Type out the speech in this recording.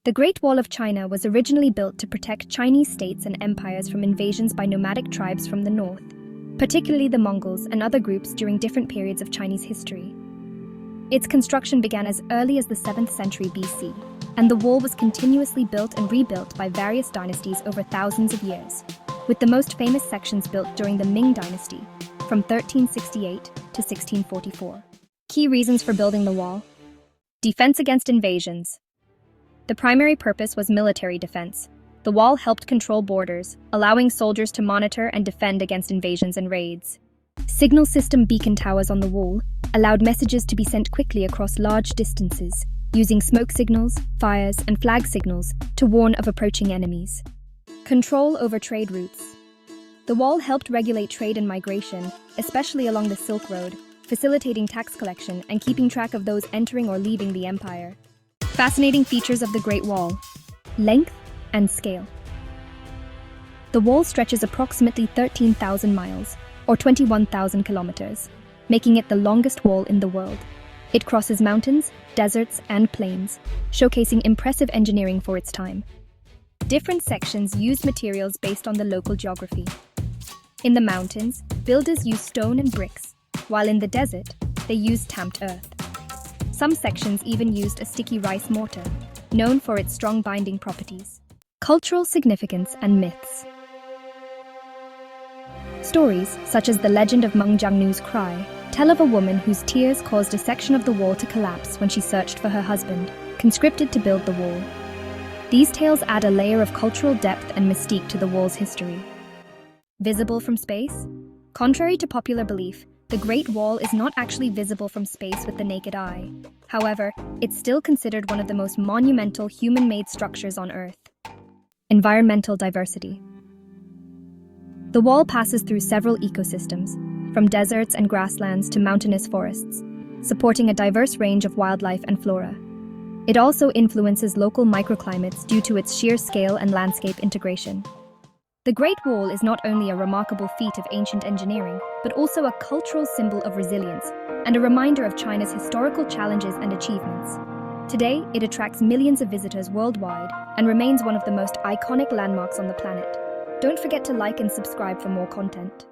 The Great Wall of China was originally built to protect Chinese states and empires from invasions by nomadic tribes from the north, particularly the Mongols and other groups during different periods of Chinese history. Its construction began as early as the 7th century BC, and the wall was continuously built and rebuilt by various dynasties over thousands of years, with the most famous sections built during the Ming Dynasty, from 1368 to 1644. Key reasons for building the wall: defense against invasions. The primary purpose was military defense. The wall helped control borders, allowing soldiers to monitor and defend against invasions and raids. Signal system beacon towers on the wall allowed messages to be sent quickly across large distances, using smoke signals, fires, and flag signals to warn of approaching enemies. Control over trade routes. The wall helped regulate trade and migration, especially along the Silk Road, facilitating tax collection and keeping track of those entering or leaving the empire. Fascinating features of the Great Wall: length and scale. The wall stretches approximately 13,000 miles, or 21,000 kilometers, making it the longest wall in the world. It crosses mountains, deserts, and plains, showcasing impressive engineering for its time. Different sections use materials based on the local geography. In the mountains, builders use stone and bricks, while in the desert, they use tamped earth. Some sections even used a sticky rice mortar, known for its strong binding properties. Cultural significance and myths. Stories, such as the legend of Meng Jiangnu's cry, tell of a woman whose tears caused a section of the wall to collapse when she searched for her husband, conscripted to build the wall. These tales add a layer of cultural depth and mystique to the wall's history. Visible from space? Contrary to popular belief, the Great Wall is not actually visible from space with the naked eye. However, it's still considered one of the most monumental human-made structures on Earth. Environmental diversity. The wall passes through several ecosystems, from deserts and grasslands to mountainous forests, supporting a diverse range of wildlife and flora. It also influences local microclimates due to its sheer scale and landscape integration. The Great Wall is not only a remarkable feat of ancient engineering, but also a cultural symbol of resilience and a reminder of China's historical challenges and achievements. Today, it attracts millions of visitors worldwide and remains one of the most iconic landmarks on the planet. Don't forget to like and subscribe for more content.